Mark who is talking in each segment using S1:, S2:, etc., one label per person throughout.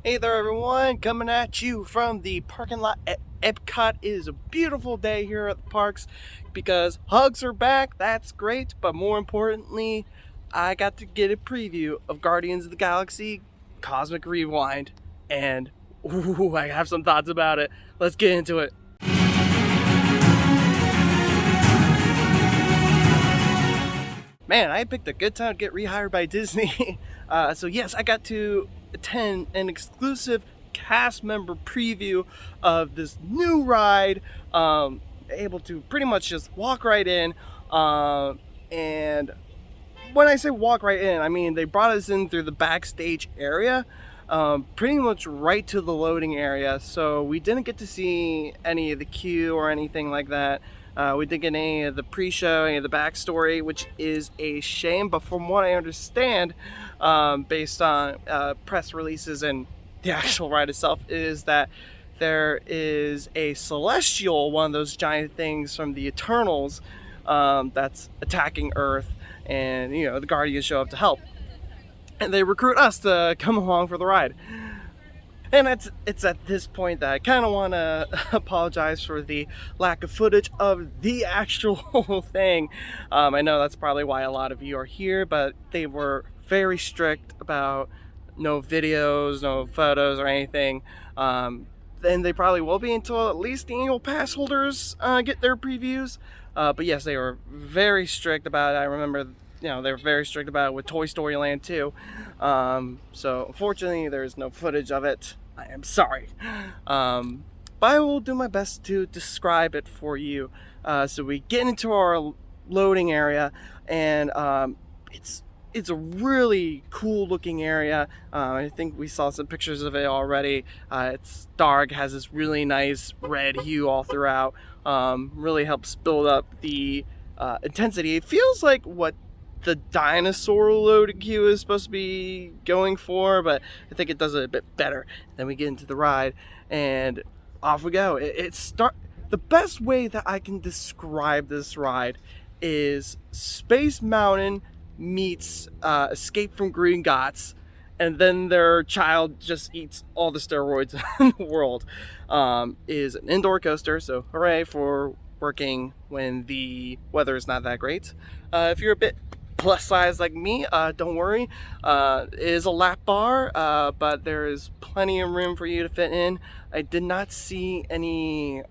S1: Hey there everyone, coming at you from the parking lot at EPCOT. It is a beautiful day here at the parks because hugs are back, that's great, but more importantly, I got to get a preview of Guardians of the Galaxy Cosmic Rewind, and I have some thoughts about it. Let's get into it. Man, I picked a good time to get rehired by Disney. So yes, I got to attend an exclusive cast member preview of this new ride. Able to pretty much just walk right in. And when I say walk right in, I mean they brought us in through the backstage area. Pretty much right to the loading area. So we didn't get to see any of the queue or anything like that. We didn't get any of the pre-show, any of the backstory, which is a shame. But from what I understand, based on press releases and the actual ride itself, is that there is a celestial, one of those giant things from the Eternals, that's attacking Earth, and the Guardians show up to help, and they recruit us to come along for the ride. And it's at this point that I kind of want to apologize for the lack of footage of the actual thing. I know that's probably why a lot of you are here, but they were very strict about no videos, no photos or anything. And they probably will be until at least the annual pass holders get their previews. But yes, they were very strict about it. I remember they were very strict about it with Toy Story Land too. So unfortunately there's no footage of it. I am sorry. But I will do my best to describe it for you. So we get into our loading area, and it's a really cool looking area. I think we saw some pictures of it already. It's dark, has this really nice red hue all throughout. Really helps build up the intensity. It feels like what the dinosaur loaded queue is supposed to be going for, but I think it does it a bit better. Then we get into the ride, and off we go. The best way that I can describe this ride is Space Mountain meets Escape from Green Gots, and then their child just eats all the steroids in the world. Is an indoor coaster, so hooray for working when the weather is not that great. If you're a bit plus size like me, don't worry. It is a lap bar, but there is plenty of room for you to fit in. I did not see any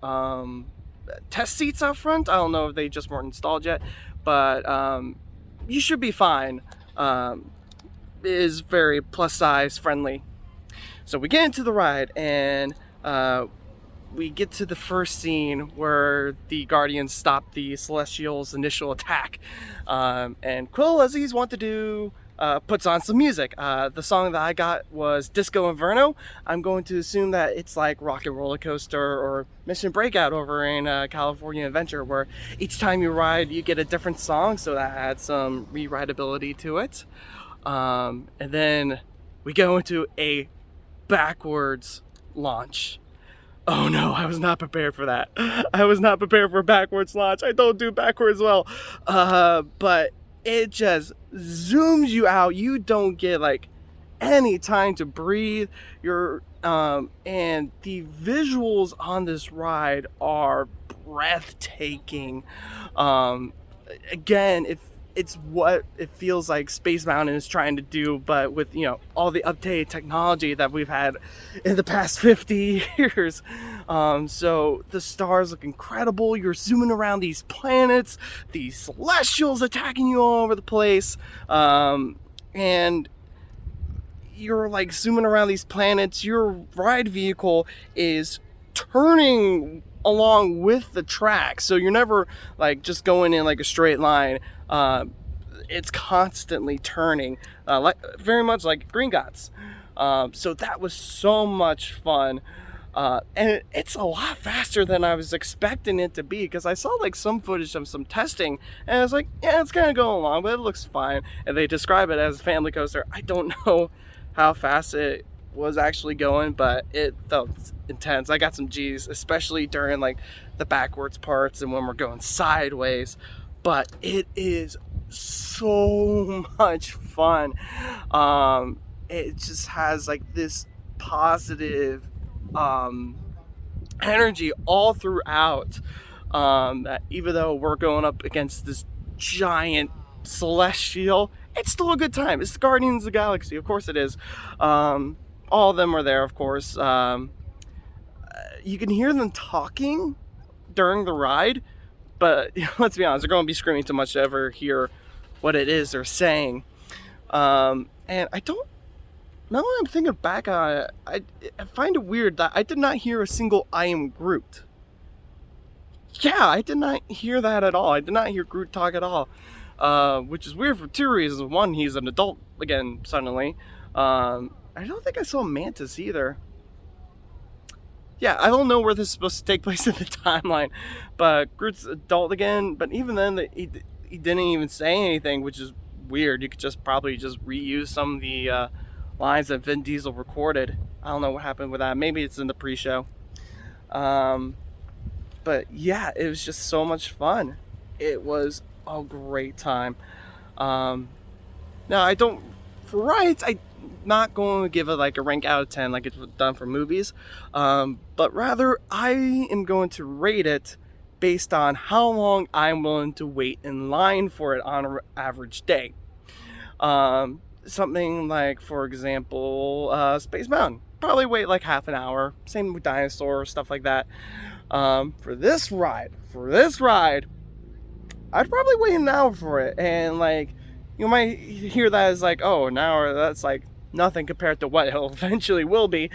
S1: test seats out front. I don't know if they just weren't installed yet, but you should be fine. It is very plus size friendly. So we get into the ride, and we get to the first scene where the Guardians stop the Celestials' initial attack. And Quill, as he's wont to do, puts on some music. The song that I got was Disco Inferno. I'm going to assume that it's like Rock and Roller Coaster or Mission Breakout over in California Adventure, where each time you ride, you get a different song, so that adds some rewritability to it. And then we go into a backwards launch. Oh no, I was not prepared for that. I was not prepared for a backwards launch. I don't do backwards well. But it just zooms you out. You don't get like any time to breathe. And the visuals on this ride are breathtaking. Again, it's what it feels like Space Mountain is trying to do, but with all the updated technology that we've had in the past 50 years. So the stars look incredible. You're zooming around these planets, these celestials attacking you all over the place, and you're like zooming around these planets. Your ride vehicle is turning along with the track, so you're never like just going in like a straight line. It's constantly turning, very much like Green Gots. So that was so much fun, and it's a lot faster than I was expecting it to be, because I saw like some footage of some testing, and I was like, yeah, it's kind of going along, but it looks fine. And they describe it as a family coaster. I don't know how fast it was actually going, but it felt intense. I got some G's, especially during like the backwards parts and when we're going sideways. But it is so much fun. It just has like this positive energy all throughout. That even though we're going up against this giant celestial, it's still a good time. It's the Guardians of the Galaxy, of course it is. All of them are there, of course. You can hear them talking during the ride, but let's be honest, they're going to be screaming too much to ever hear what it is they're saying. And I don't, now that I'm thinking back on it, I find it weird that I did not hear a single "I am Groot." Yeah, I did not hear that at all. I did not hear Groot talk at all, which is weird for two reasons. One, he's an adult again suddenly. I don't think I saw Mantis either. Yeah, I don't know where this is supposed to take place in the timeline, but Groot's adult again. But even then, he didn't even say anything, which is weird. You could just probably just reuse some of the lines that Vin Diesel recorded. I don't know what happened with that. Maybe it's in the pre-show. But yeah, it was just so much fun. It was a great time. Now I don't, for rides, I'm not going to give it like a rank out of 10 like it's done for movies. But rather I am going to rate it based on how long I'm willing to wait in line for it on an average day. Something like, for example, Space Mountain. Probably wait like half an hour. Same with Dinosaur, stuff like that. For this ride, I'd probably wait an hour for it. And like, you might hear that as like, oh, an hour, that's like nothing compared to what it eventually will be.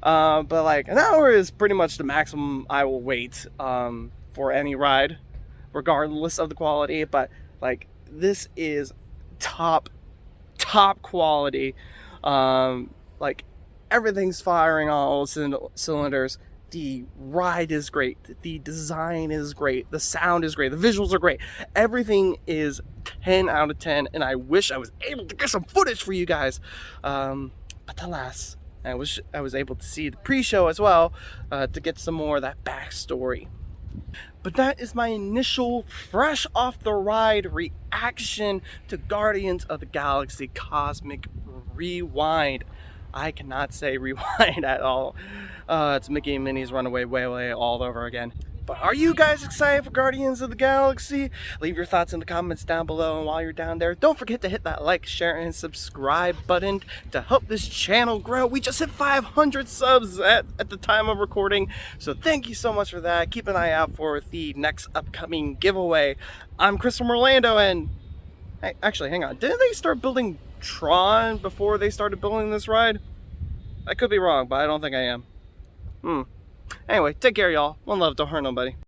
S1: But like an hour is pretty much the maximum I will wait for any ride, regardless of the quality. But like, this is top quality. Like, everything's firing on all cylinders. The ride is great, the design is great, the sound is great, the visuals are great. Everything is 10 out of 10, and I wish I was able to get some footage for you guys. But alas, I wish I was able to see the pre-show as well, to get some more of that backstory. But that is my initial fresh off the ride reaction to Guardians of the Galaxy Cosmic Rewind. I cannot say rewind at all. It's Mickey and Minnie's Runaway Railway all over again. But are you guys excited for Guardians of the Galaxy? Leave your thoughts in the comments down below, and while you're down there, don't forget to hit that like, share, and subscribe button to help this channel grow. We just hit 500 subs at the time of recording, so thank you so much for that. Keep an eye out for the next upcoming giveaway. I'm Chris from Orlando, and hey, actually, hang on. Didn't they start building Tron before they started building this ride? I could be wrong, but I don't think I am. Anyway, take care, y'all. One love, don't hurt nobody.